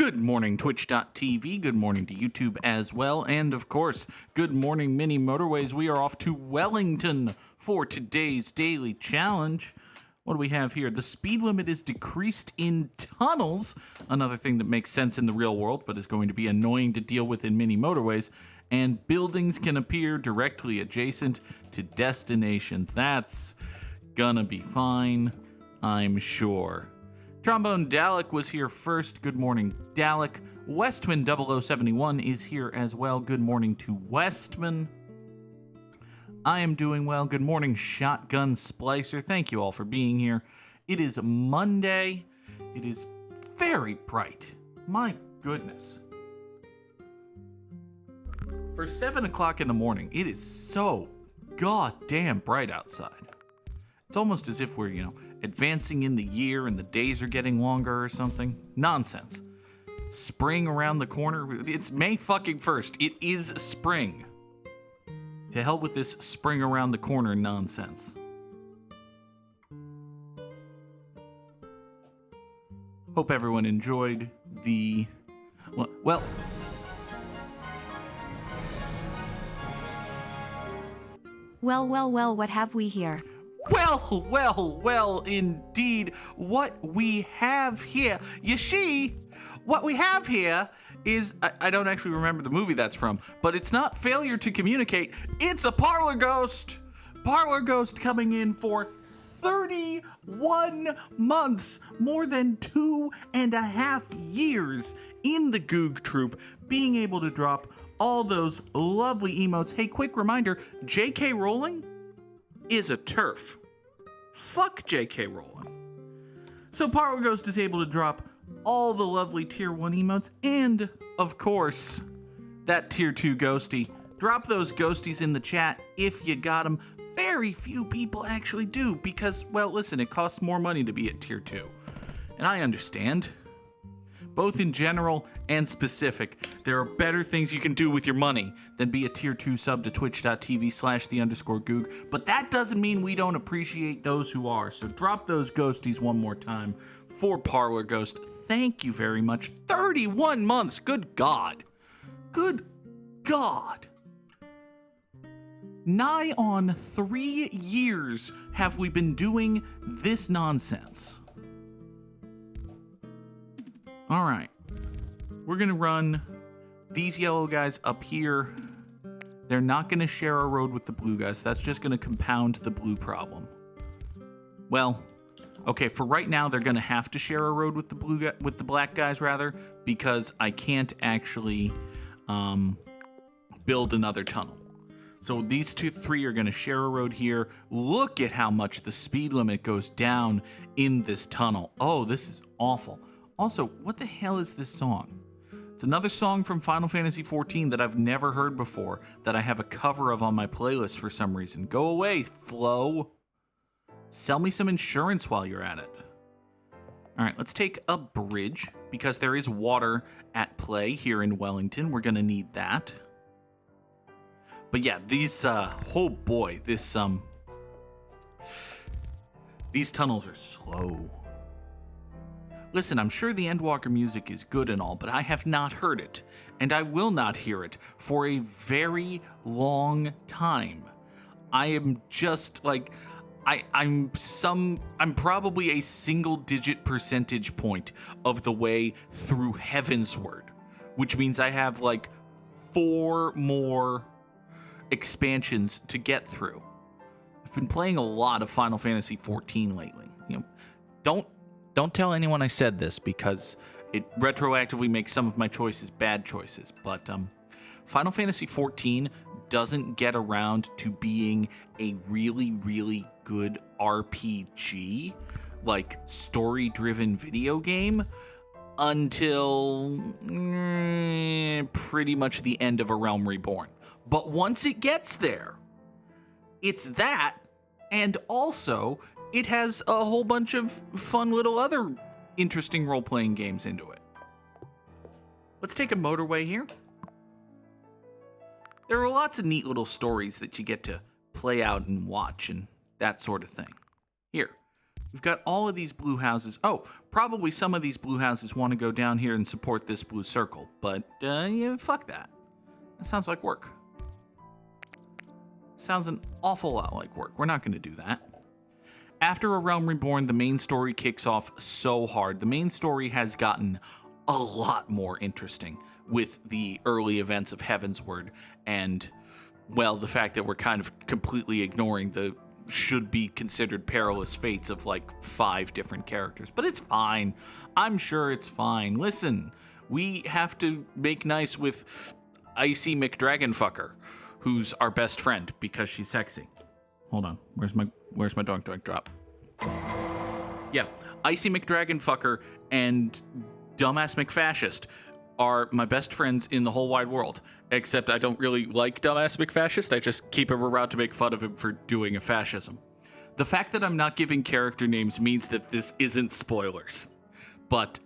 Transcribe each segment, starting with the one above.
Good morning, Twitch.tv. Good morning to YouTube as well. And of course, good morning, Mini Motorways. We are off to Wellington for today's daily challenge. What do we have here? The speed limit is decreased in tunnels. Another thing that makes sense in the real world, but is going to be annoying to deal with in Mini Motorways. And buildings can appear directly adjacent to destinations. That's gonna be fine, I'm sure. Trombone Dalek was here first. Good morning, Dalek. Westman 0071 is here as well. Good morning to Westman. I am doing well. Good morning, Shotgun Splicer. Thank you all for being here. It is Monday. It is very bright. My goodness. For 7 o'clock in the morning, it is so goddamn bright outside. It's almost as if we're, advancing in the year and the days are getting longer or something. Nonsense. Spring around the corner. It's May fucking 1st. It is spring. To hell with this spring around the corner nonsense. Hope everyone enjoyed the... Well... Well, what have we here? Well, indeed, what we have here, you see, what we have here is, I don't actually remember the movie that's from, but it's not failure to communicate, it's a parlor ghost. Parlor ghost coming in for 31 months, more than 2.5 years in the Goog troop, being able to drop all those lovely emotes. Hey, quick reminder, J.K. Rowling is a TERF. Fuck J.K. Rowling. So Parlor Ghost is able to drop all the lovely Tier 1 emotes and, of course, that Tier 2 ghosty. Drop those ghosties in the chat if you got them. Very few people actually do because, well, listen, it costs more money to be at Tier 2. And I understand. Both in general and specific, there are better things you can do with your money than be a Tier 2 sub to twitch.tv/the_Goog. But that doesn't mean we don't appreciate those who are. So drop those ghosties one more time for Parlor Ghost. Thank you very much. 31 months. Good God. Good God. Nigh on 3 years have we been doing this nonsense. All right, we're gonna run these yellow guys up here. They're not gonna share a road with the blue guys. That's just gonna compound the blue problem. Well, okay, for right now, they're gonna have to share a road with the black guys rather, because I can't actually build another tunnel. So these three are gonna share a road here. Look at how much the speed limit goes down in this tunnel. Oh, this is awful. Also, what the hell is this song? It's another song from Final Fantasy XIV that I've never heard before, that I have a cover of on my playlist for some reason. Go away, Flo. Sell me some insurance while you're at it. All right, let's take a bridge, because there is water at play here in Wellington. We're gonna need that. But yeah, these, oh boy, these tunnels are slow. Listen, I'm sure the Endwalker music is good and all, but I have not heard it, and I will not hear it for a very long time. I am just like, I'm probably a single-digit percentage point of the way through Heavensward, which means I have like 4 more expansions to get through. I've been playing a lot of Final Fantasy XIV lately. Don't tell anyone I said this, because it retroactively makes some of my choices bad choices. But Final Fantasy XIV doesn't get around to being a really, really good RPG, like story-driven video game, until pretty much the end of A Realm Reborn. But once it gets there, it's that, and also it has a whole bunch of fun little other interesting role-playing games into it. Let's take a motorway here. There are lots of neat little stories that you get to play out and watch and that sort of thing. Here, We've got all of these blue houses. Oh, probably some of these blue houses want to go down here and support this blue circle. But, yeah, fuck that. That sounds like work. Sounds an awful lot like work. We're not going to do that. After A Realm Reborn, the main story kicks off so hard. The main story has gotten a lot more interesting with the early events of Heavensward and, well, the fact that we're kind of completely ignoring the should be considered perilous fates of like 5 different characters. But it's fine. I'm sure it's fine. Listen, we have to make nice with Icy McDragonfucker, who's our best friend because she's sexy. Hold on. Where's my doink drop? Yeah, Icy McDragonfucker and Dumbass McFascist are my best friends in the whole wide world. Except I don't really like Dumbass McFascist. I just keep him around to make fun of him for doing a fascism. The fact that I'm not giving character names means that this isn't spoilers. But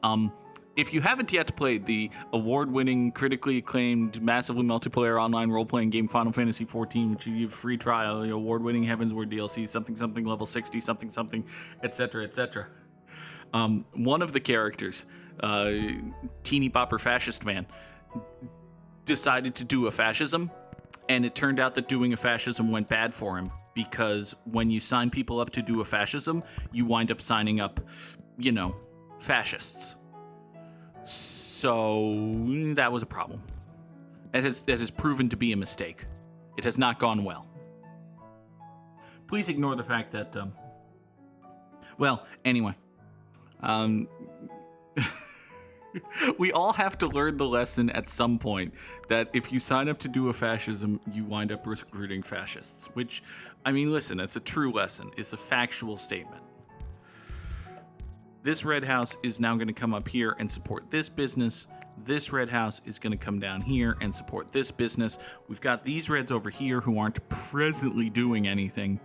if you haven't yet played the award-winning, critically acclaimed, massively multiplayer online role-playing game Final Fantasy XIV, which you have free trial, the award-winning Heavensward DLC, something level 60, something, etc., etc. One of the characters, Teeny Bopper Fascist Man, decided to do a fascism, and it turned out that doing a fascism went bad for him, because when you sign people up to do a fascism, you wind up signing up, fascists. So that was a problem. That has proven to be a mistake. It has not gone well. Please ignore the fact that, well, anyway. We all have to learn the lesson at some point that if you sign up to do a fascism, you wind up recruiting fascists. Which, I mean, listen, it's a true lesson. It's a factual statement. This red house is now going to come up here and support this business. This red house is going to come down here and support this business. We've got these reds over here who aren't presently doing anything,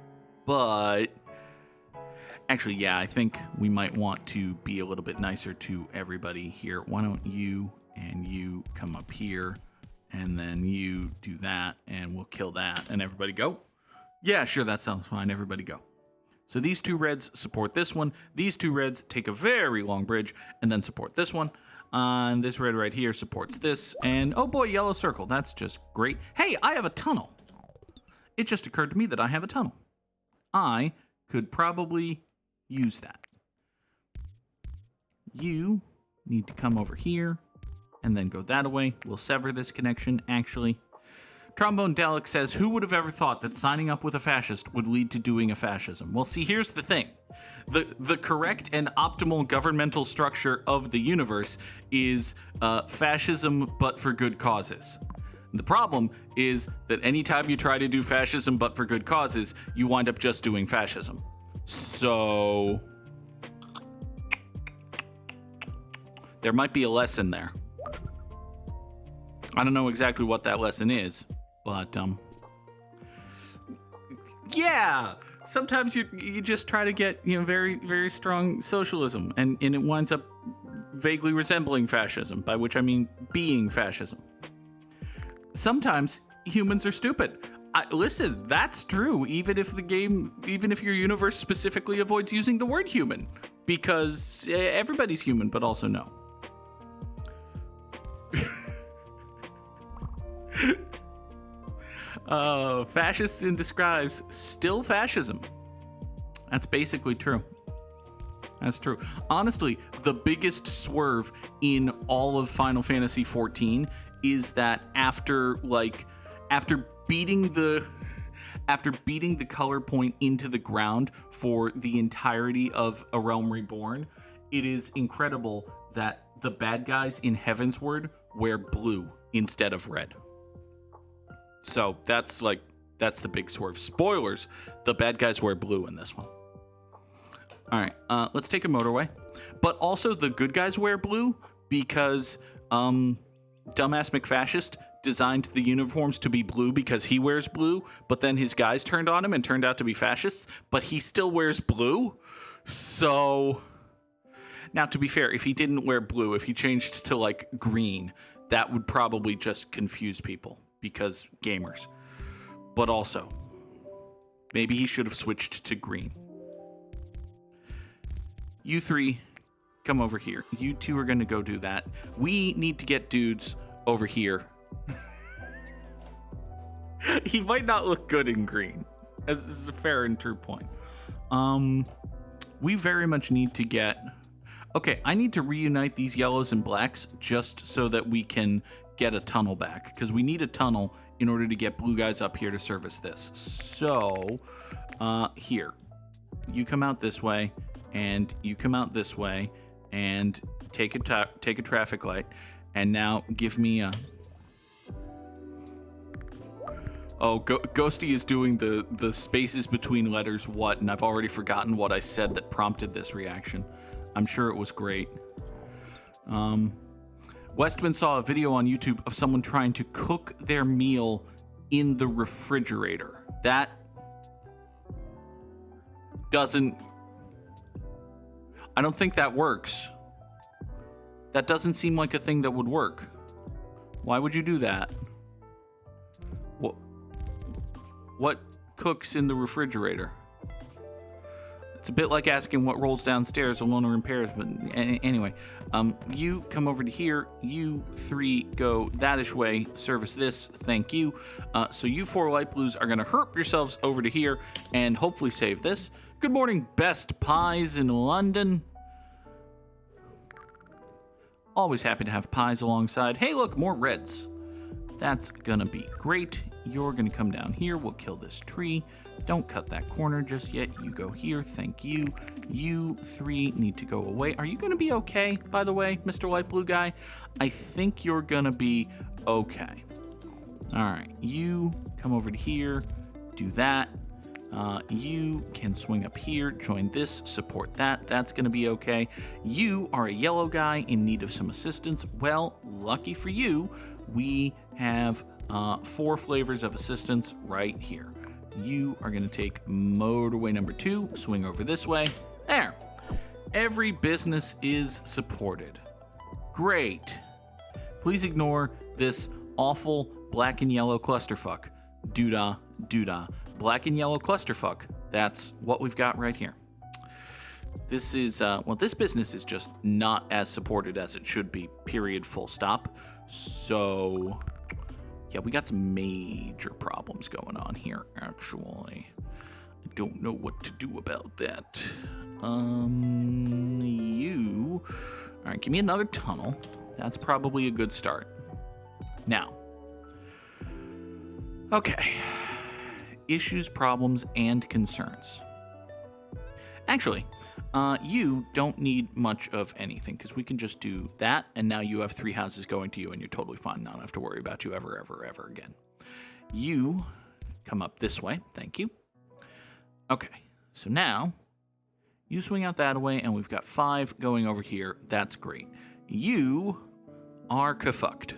but actually, yeah, I think we might want to be a little bit nicer to everybody here. Why don't you and you come up here, and then you do that, and we'll kill that, and everybody go? Yeah, sure, that sounds fine. Everybody go. So these 2 reds support this one. These 2 reds take a very long bridge and then support this one. And this red right here supports this. And oh boy, yellow circle. That's just great. Hey, I have a tunnel. It just occurred to me that I have a tunnel. I could probably use that. You need to come over here and then go that way. We'll sever this connection, actually. Trombone Delic says, who would have ever thought that signing up with a fascist would lead to doing a fascism? Well, see, here's the thing. The correct and optimal governmental structure of the universe is fascism, but for good causes. The problem is that anytime you try to do fascism, but for good causes, you wind up just doing fascism. So there might be a lesson there. I don't know exactly what that lesson is, but yeah, sometimes you just try to get very, very strong socialism, and it winds up vaguely resembling fascism, by which I mean being fascism. Sometimes humans are stupid. Listen, that's true, even if your universe specifically avoids using the word human, because everybody's human, but also no. Fascists in disguise, still fascism. That's basically true. That's true. Honestly, the biggest swerve in all of Final Fantasy XIV is that after beating the color point into the ground for the entirety of A Realm Reborn, it is incredible that the bad guys in Heavensward wear blue instead of red. So that's the big swerve. Spoilers, the bad guys wear blue in this one. All right, let's take a motorway. But also the good guys wear blue because Dumbass McFascist designed the uniforms to be blue because he wears blue, but then his guys turned on him and turned out to be fascists, but he still wears blue. So now, to be fair, if he didn't wear blue, if he changed to green, that would probably just confuse people because gamers. But also, maybe he should have switched to green. You three, come over here. You two are going to go do that. We need to get dudes over here. He might not look good in green. This is a fair and true point. We very much need to get... Okay, I need to reunite these yellows and blacks just so that we can get a tunnel back. Because we need a tunnel in order to get blue guys up here to service this. So, here. You come out this way, and you come out this way, and take a traffic light. And now give me a... Oh, Ghosty is doing the spaces between letters what, and I've already forgotten what I said that prompted this reaction. I'm sure it was great. Westman saw a video on YouTube of someone trying to cook their meal in the refrigerator. That doesn't... I don't think that works. That doesn't seem like a thing that would work. Why would you do that? What cooks in the refrigerator? It's a bit like asking what rolls downstairs alone or impairs, but anyway. You come over to here. You three go that-ish way. Service this. Thank you. So you four light blues are going to herp yourselves over to here and hopefully save this. Good morning, best pies in London. Always happy to have pies alongside. Hey, look, more reds. That's going to be great. You're going to come down here. We'll kill this tree. Don't cut that corner just yet. You go here. Thank you. You three need to go away. Are you going to be okay, by the way, Mr. Light Blue Guy? I think you're going to be okay. All right. You come over to here. Do that. You can swing up here. Join this. Support that. That's going to be okay. You are a yellow guy in need of some assistance. Well, lucky for you, we have 4 flavors of assistance right here. You are going to take motorway number 2, swing over this way. There. Every business is supported. Great. Please ignore this awful black and yellow clusterfuck. Doodah, doodah. Black and yellow clusterfuck. That's what we've got right here. This is, well, this business is just not as supported as it should be, period, full stop. So... yeah, we got some major problems going on here, actually. I don't know what to do about that. You... All right, give me another tunnel. That's probably a good start. Now. Okay. Issues, problems, and concerns. Actually, you don't need much of anything, because we can just do that, and now you have 3 houses going to you, and you're totally fine. Not have to worry about you ever, ever, ever again. You come up this way. Thank you. Okay, so now you swing out that way, and we've got 5 going over here. That's great. You are kafucked.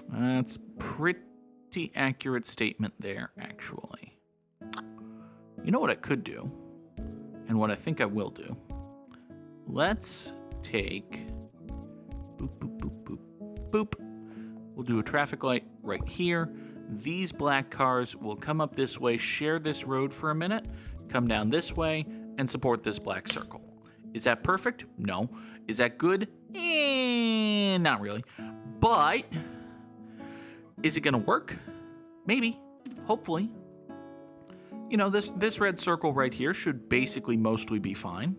That's pretty accurate statement there, actually. You know what I could do? And what I think I will do, let's take, boop, boop, boop, boop, boop. We'll do a traffic light right here. These black cars will come up this way, share this road for a minute, come down this way, and support this black circle. Is that perfect? No. Is that good? Not really. But, is it gonna work? Maybe. Hopefully. You know, this red circle right here should basically mostly be fine.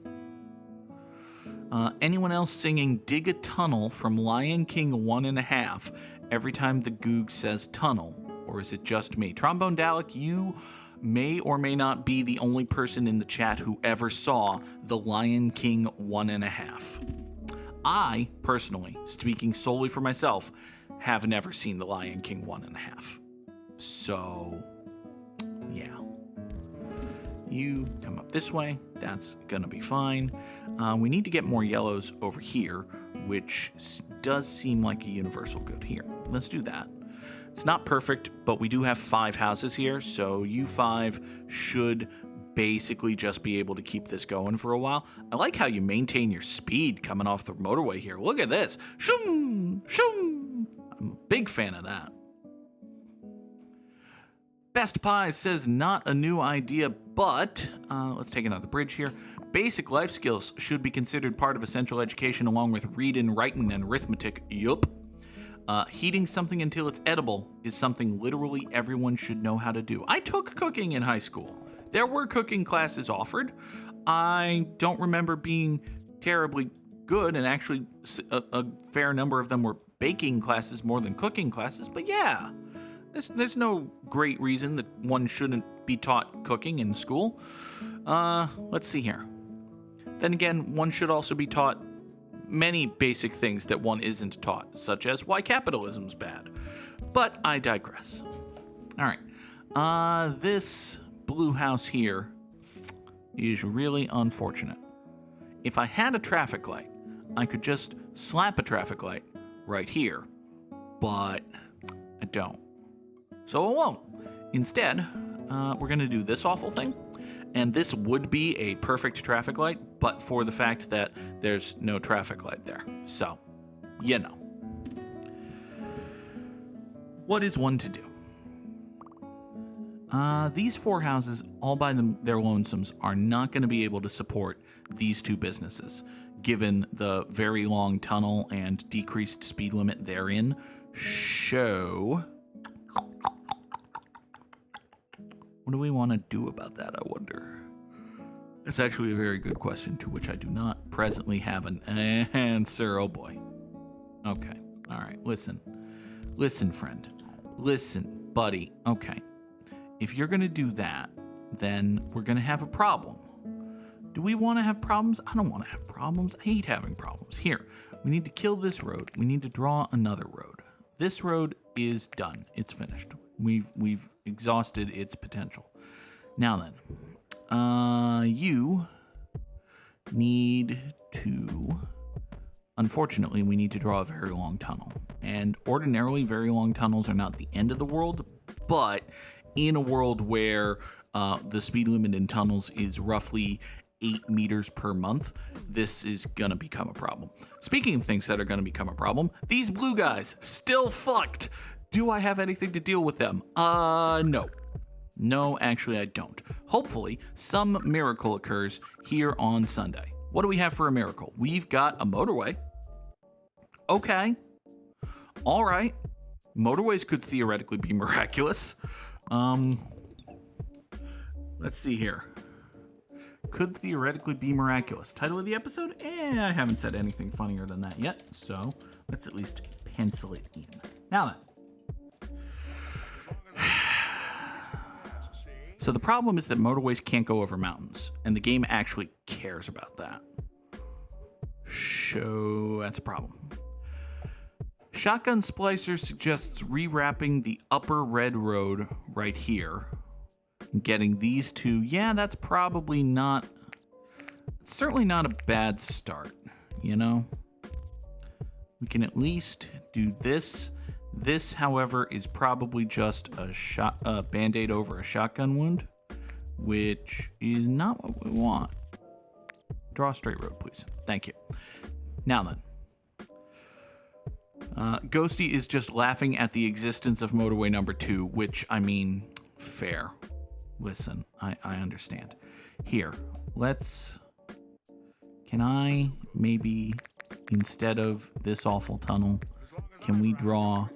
Anyone else singing Dig a Tunnel from Lion King 1.5 every time the Goog says tunnel? Or is it just me? Trombone Dalek, you may or may not be the only person in the chat who ever saw the Lion King 1.5. I, personally, speaking solely for myself, have never seen the Lion King 1.5. So, yeah. You come up this way. That's gonna be fine. We need to get more yellows over here, which does seem like a universal good here. Let's do that. It's not perfect, but we do have 5 houses here, so you 5 should basically just be able to keep this going for a while. I like how you maintain your speed coming off the motorway here. Look at this. Shoom, shoom. I'm a big fan of that. Best Pie says not a new idea, but let's take another bridge here. Basic life skills should be considered part of essential education along with reading, writing, and arithmetic. Yup. Heating something until it's edible is something literally everyone should know how to do. I took cooking in high school. There were cooking classes offered. I don't remember being terribly good, and actually a fair number of them were baking classes more than cooking classes, but yeah. There's no great reason that one shouldn't be taught cooking in school. Let's see here. Then again, one should also be taught many basic things that one isn't taught, such as why capitalism's bad. But I digress. All right. This blue house here is really unfortunate. If I had a traffic light, I could just slap a traffic light right here, but I don't. So I won't. Instead, we're going to do this awful thing. And this would be a perfect traffic light, but for the fact that there's no traffic light there. So, you know. What is one to do? These 4 houses, all by their lonesomes, are not going to be able to support these 2 businesses, given the very long tunnel and decreased speed limit therein. So, what do we want to do about that, I wonder? That's actually a very good question to which I do not presently have an answer. Oh boy. Okay. All right. Listen. Listen, friend. Listen, buddy. Okay. If you're going to do that, then we're going to have a problem. Do we want to have problems? I don't want to have problems. I hate having problems. Here, we need to kill this road. We need to draw another road. This road is done. It's finished. We've exhausted its potential. Now then, you need to, unfortunately, we need to draw a very long tunnel. And ordinarily, very long tunnels are not the end of the world, but in a world where the speed limit in tunnels is roughly 8 meters per month, this is gonna become a problem. Speaking of things that are gonna become a problem, these blue guys, still fucked. Do I have anything to deal with them? No. No, actually I don't. Hopefully, some miracle occurs here on Sunday. What do we have for a miracle? We've got a motorway. Okay. All right. Motorways could theoretically be miraculous. Let's see here. Could theoretically be miraculous. Title of the episode? I haven't said anything funnier than that yet, so let's at least pencil it in. Now then. So the problem is that motorways can't go over mountains, and the game actually cares about that. So that's a problem. Shotgun Splicer suggests rewrapping the upper red road right here. Getting these 2, yeah, that's probably not, it's certainly not a bad start, you know? We can at least do this. This, however, is probably just a band-aid over a shotgun wound, which is not what we want. Draw a straight road, please. Thank you. Now then. Ghosty is just laughing at the existence of motorway number 2, which, I mean, fair. Listen, I understand. Here, can I maybe, instead of this awful tunnel, can we draw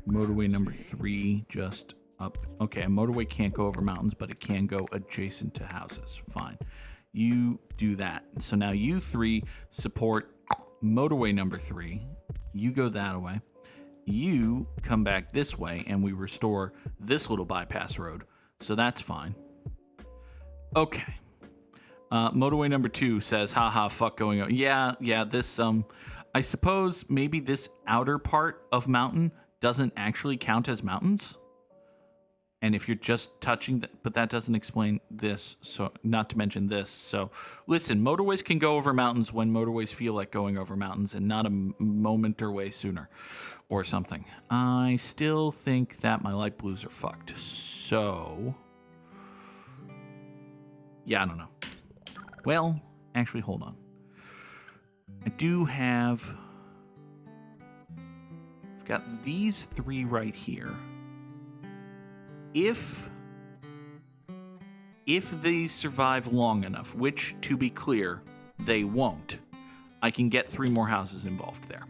motorway number 3 just up? Okay, a motorway can't go over mountains, but it can go adjacent to houses. Fine. You do that. So now you 3 support motorway number 3. You go that way. You come back this way, and we restore this little bypass road. So that's fine. Okay. Motorway number 2 says, haha, fuck going on. Yeah, this, I suppose maybe this outer part of mountain doesn't actually count as mountains. And if you're just touching, but that doesn't explain this, so not to mention this. So listen, motorways can go over mountains when motorways feel like going over mountains and not a moment or way sooner or something. I still think that my light blues are fucked. So, yeah, I don't know. Well, actually, hold on. I do have, I've got these 3 right here. If if they survive long enough, which, to be clear, they won't, I can get 3 more houses involved there.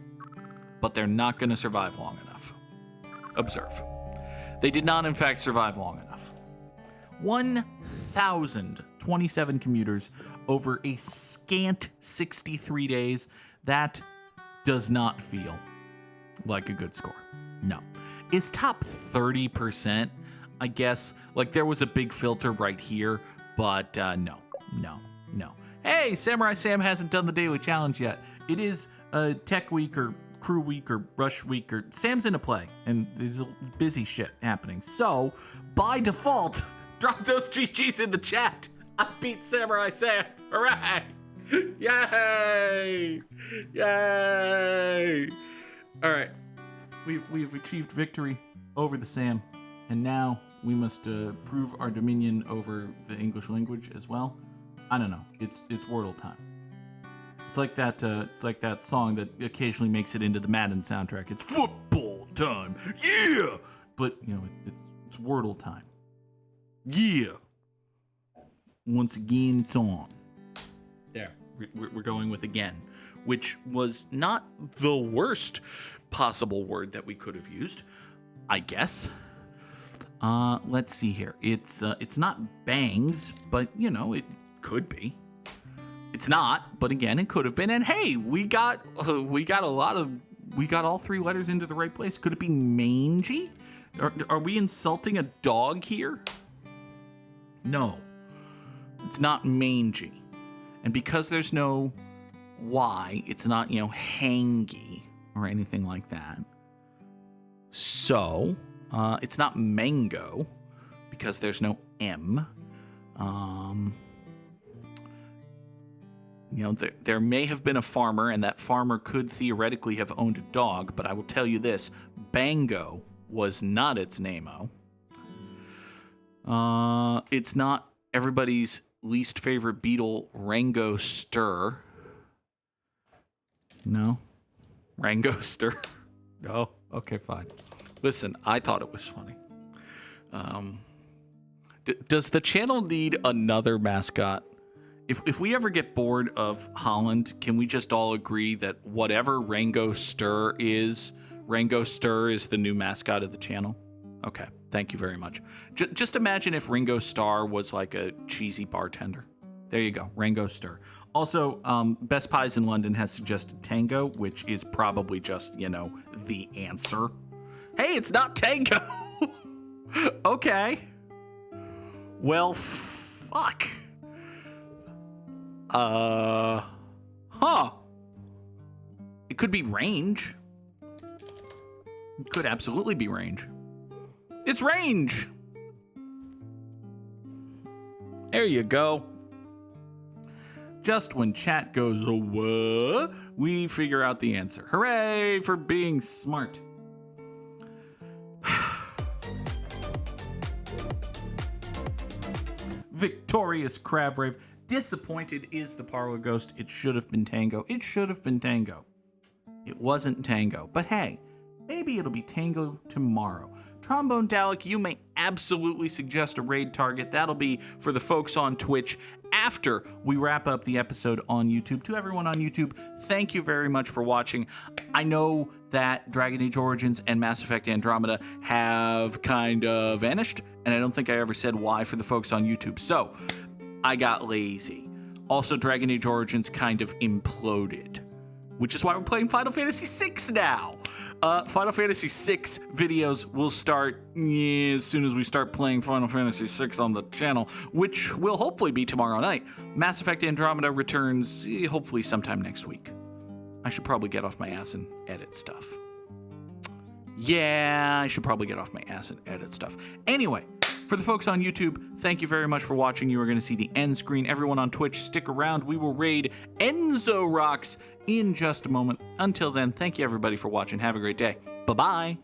But they're not going to survive long enough. Observe. They did not, in fact, survive long enough. 1,027 commuters over a scant 63 days. That does not feel like a good score. No. Is top 30%? I guess. Like, there was a big filter right here, but no. Hey, Samurai Sam hasn't done the daily challenge yet. It is Tech Week or Crew Week or Rush Week, or Sam's in a play, and there's busy shit happening. So, by default, drop those GGs in the chat. I beat Samurai Sam. Hooray! Yay! Yay! All right. We've achieved victory over the Sam, and now we must prove our dominion over the English language as well. I don't know. It's Wordle time. It's like that song that occasionally makes it into the Madden soundtrack. It's football time. Yeah. But it's Wordle time. Yeah. Once again, it's on. There. We're going with again, which was not the worst possible word that we could have used, I guess. Let's see here. It's not bangs, but it could be. It's not, but again, it could have been. And hey, we got all 3 letters into the right place. Could it be mangy? Are we insulting a dog here? No, it's not mangy. And because there's no Y, it's not, hangy or anything like that. So, it's not mango because there's no M. There may have been a farmer, and that farmer could theoretically have owned a dog, but I will tell you this, Bango was not its name-o. It's not everybody's least favorite beetle, Rango Stir. No? Rango Stir? No? Okay, fine. Listen, I thought it was funny. Does the channel need another mascot? If we ever get bored of Holland, can we just all agree that whatever Rango Stir is the new mascot of the channel? Okay, thank you very much. Just imagine if Ringo Starr was like a cheesy bartender. There you go, Rango Stir. Also, Best Pies in London has suggested Tango, which is probably just, the answer. Hey, it's not Tango! Okay. Well, fuck. It could be range. It could absolutely be range. It's range! There you go. Just when chat goes, what? We figure out the answer. Hooray for being smart. Victorious Crab Rave. Disappointed is the Parlor Ghost. It should have been Tango. It should have been Tango. It wasn't Tango. But hey, maybe it'll be Tango tomorrow. Trombone Dalek, you may absolutely suggest a raid target. That'll be for the folks on Twitch after we wrap up the episode on YouTube. To everyone on YouTube, thank you very much for watching. I know that Dragon Age Origins and Mass Effect Andromeda have kind of vanished, and I don't think I ever said why for the folks on YouTube. So, I got lazy. Also, Dragon Age Origins kind of imploded, which is why we're playing Final Fantasy VI now. Final Fantasy VI videos will start as soon as we start playing Final Fantasy VI on the channel, which will hopefully be tomorrow night. Mass Effect Andromeda returns hopefully sometime next week. I should probably get off my ass and edit stuff. Yeah, I should probably get off my ass and edit stuff. Anyway, for the folks on YouTube, thank you very much for watching. You are going to see the end screen. Everyone on Twitch, stick around. We will raid Enzo Rocks in just a moment. Until then, thank you everybody for watching. Have a great day. Bye-bye.